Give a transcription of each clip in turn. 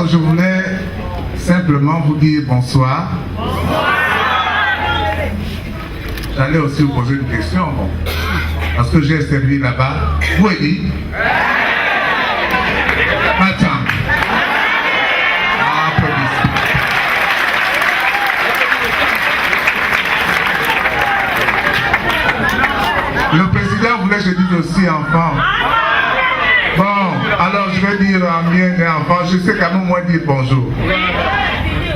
D'abord, je voulais simplement vous dire bonsoir. J'allais aussi vous poser une question, bon, parce que j'ai servi là-bas. Vous avez dit attends. Le président voulait que je dise aussi enfant. Bon, alors je vais dire à mien et enfant, je sais quand même moi dire bonjour.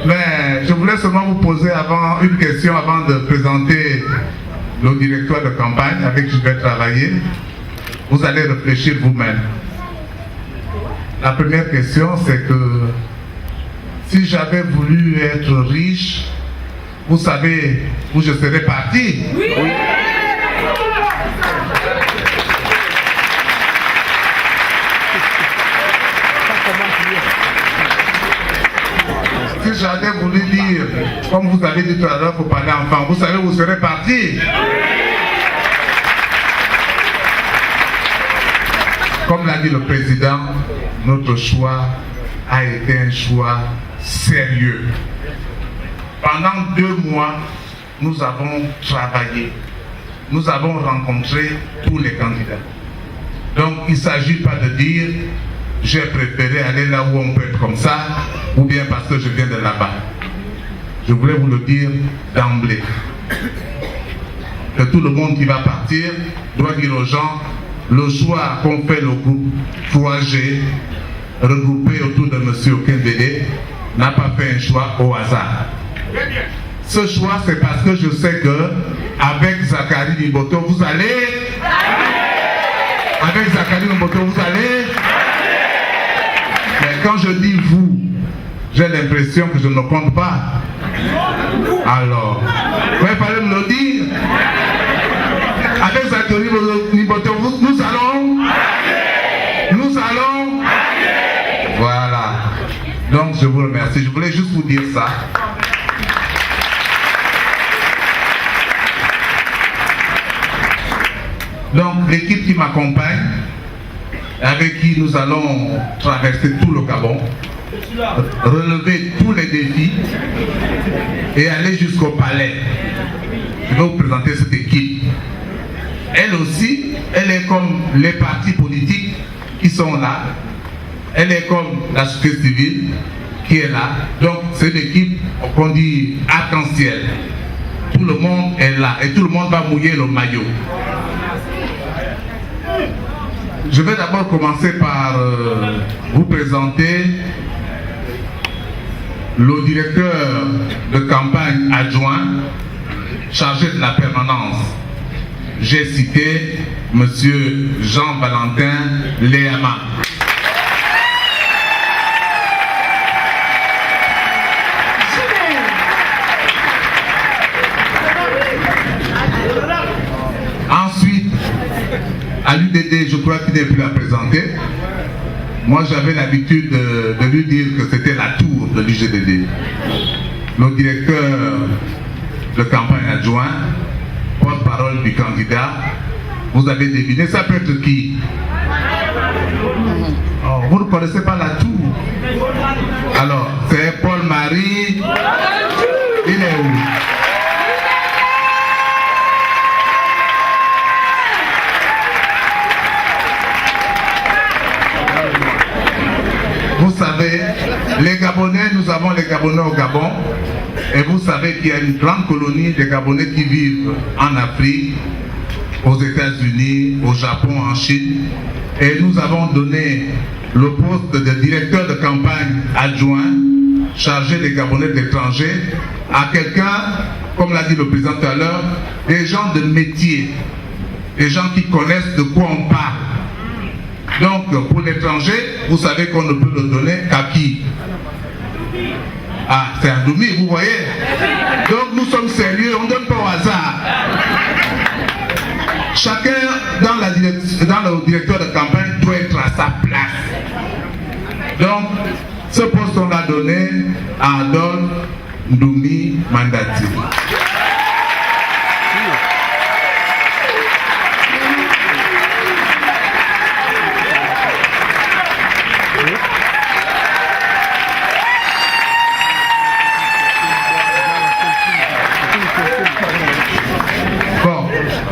Mais je voulais seulement vous poser une question avant de présenter le directeur de campagne avec qui je vais travailler. Vous allez réfléchir vous-même. La première question, c'est que si j'avais voulu être riche, vous savez où je serais parti? Oui. Si j'avais voulu dire, comme vous avez dit tout à l'heure, il faut parler enfant, vous savez où vous serez parti? Comme l'a dit le président, notre choix a été un choix sérieux. Pendant 2 mois, nous avons travaillé. Nous avons rencontré tous les candidats. Donc, il ne s'agit pas de dire j'ai préféré aller là où on peut être comme ça, ou bien parce que je viens de là-bas. Je voulais vous le dire d'emblée. Que tout le monde qui va partir doit dire aux gens, le choix qu'ont fait le groupe 3G, regroupé autour de M. Okembele, n'a pas fait un choix au hasard. Ce choix, c'est parce que je sais que avec Zakari Niboto, vous allez... Avec Zakari Niboto, vous allez... Mais quand je dis vous, j'ai l'impression que je ne compte pas. Alors, vous fallait me le dire. Avec Zakari Niboto, nous allons... Nous allons... Voilà. Donc, je vous remercie. Je voulais juste vous dire ça. Donc, l'équipe qui m'accompagne, avec qui nous allons traverser tout le Gabon, relever tous les défis et aller jusqu'au palais. Je vais vous présenter cette équipe. Elle aussi, elle est comme les partis politiques qui sont là. Elle est comme la société civile qui est là. Donc, c'est une équipe qu'on dit arc-en-ciel. Tout le monde est là et tout le monde va mouiller le maillot. Je vais d'abord commencer par vous présenter le directeur de campagne adjoint chargé de la permanence. J'ai cité M. Jean-Valentin Léama. À l'UDD, je crois qu'il n'est plus à présenter. Moi, j'avais l'habitude de lui dire que c'était la tour de l'UGDD. Le directeur de campagne adjoint, porte-parole du candidat, vous avez deviné, ça peut être qui? Oh, vous ne connaissez pas la tour? Alors, c'est Paul-Marie. Il est où? Vous savez, les Gabonais, nous avons les Gabonais au Gabon. Et vous savez qu'il y a une grande colonie de Gabonais qui vivent en Afrique, aux États-Unis, au Japon, en Chine. Et nous avons donné le poste de directeur de campagne adjoint, chargé des Gabonais de l'étranger, à quelqu'un, comme l'a dit le président tout à l'heure, des gens de métier, des gens qui connaissent de quoi on parle. Donc, pour l'étranger, vous savez qu'on ne peut le donner qu'à qui? Ah, c'est un Doumi, vous voyez? Donc, nous sommes sérieux, on ne donne pas au hasard. Chacun dans le directeur de campagne doit être à sa place. Donc, ce poste, on l'a donné à Adolphe Ndoumi Mandati.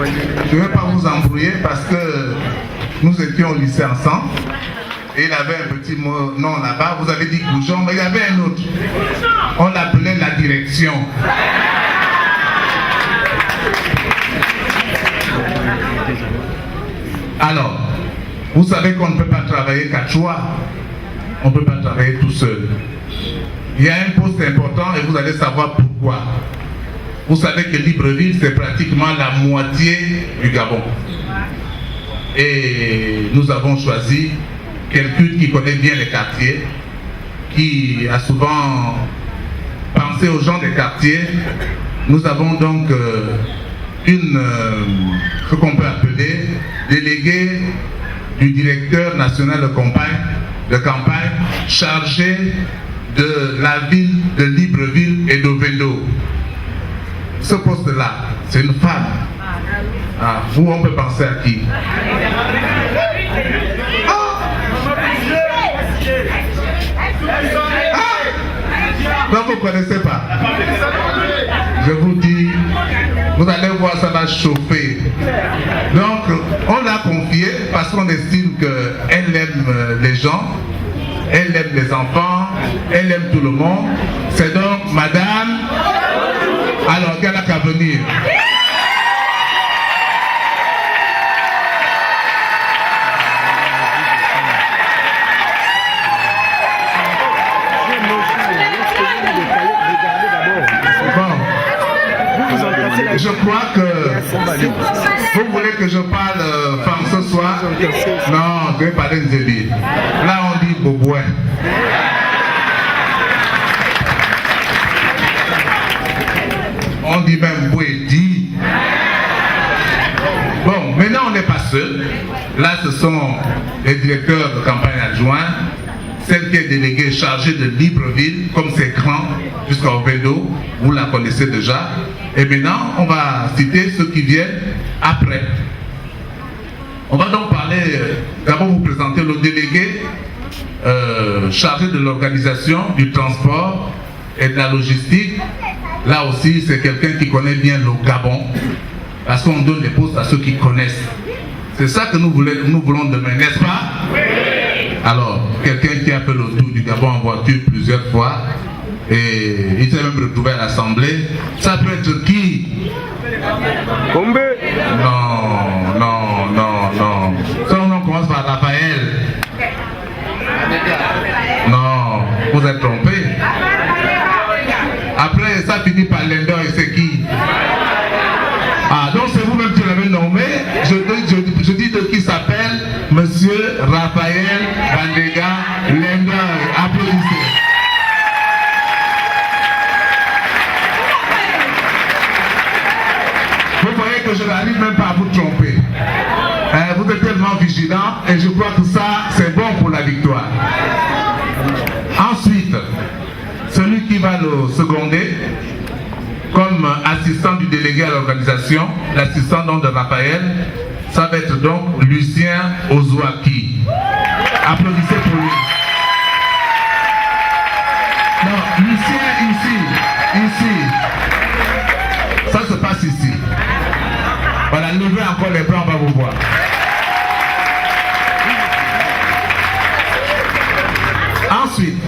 Je ne vais pas vous embrouiller parce que nous étions au lycée ensemble. Et il avait un petit mot, non là-bas, vous avez dit Goujon, mais il y avait un autre. On l'appelait la direction. Alors, vous savez qu'on ne peut pas travailler qu'à choix. On ne peut pas travailler tout seul. Il y a un poste important et vous allez savoir pourquoi. Vous savez que Libreville, c'est pratiquement la moitié du Gabon. Et nous avons choisi quelqu'un qui connaît bien les quartiers, qui a souvent pensé aux gens des quartiers. Nous avons donc ce qu'on peut appeler délégué du directeur national de campagne chargé de la ville de Libreville et d'Ovendo. Ce poste-là, c'est une femme. Ah, vous, on peut penser à qui? Non, vous ne connaissez pas. Je vous dis, vous allez voir, ça va chauffer. Donc, on l'a confiée parce qu'on estime qu'elle aime les gens, elle aime les enfants, elle aime tout le monde. C'est donc madame. Alors, qu'elle n'a qu'à venir. Je crois que vous voulez que je parle femme ce soir. Non, je vais parler de Zélie. Là, on dit Bobouin. On dit même Bouédi. Bon, maintenant, on n'est pas seul. Là, ce sont les directeurs de campagne adjoints, celle qui est déléguée chargée de Libreville, comme c'est grand, jusqu'à Ovendo, vous la connaissez déjà. Et maintenant, on va citer ceux qui viennent après. On va donc parler, d'abord vous présenter le délégué chargé de l'organisation, du transport et de la logistique. Là aussi, c'est quelqu'un qui connaît bien le Gabon, parce qu'on donne les postes à ceux qui connaissent. C'est ça que nous voulons demain, n'est-ce pas? Oui. Alors, quelqu'un qui a fait le tour du Gabon en voiture plusieurs fois, et il s'est même retrouvé à l'Assemblée. Ça peut être qui? Combe? Non, non, non, non. Son nom commence par Raphaël. Non, vous êtes trompé. Après, ça finit par Lendor et c'est qui? Ah, donc c'est vous-même qui l'avez nommé. Je dis de qui s'appelle Monsieur Raphaël Bandega Lendor. Applaudissez. Vous voyez que je n'arrive même pas à vous tromper. Vous êtes tellement vigilants et je crois que ça, c'est bon pour la victoire. Ensuite, celui qui va le seconder comme assistant du délégué à l'organisation, l'assistant donc de Raphaël, ça va être donc Lucien Ozouaki. Applaudissez pour lui. Non, Lucien ici. Ça se passe ici. Voilà, levez encore les bras, on va vous voir. Ensuite,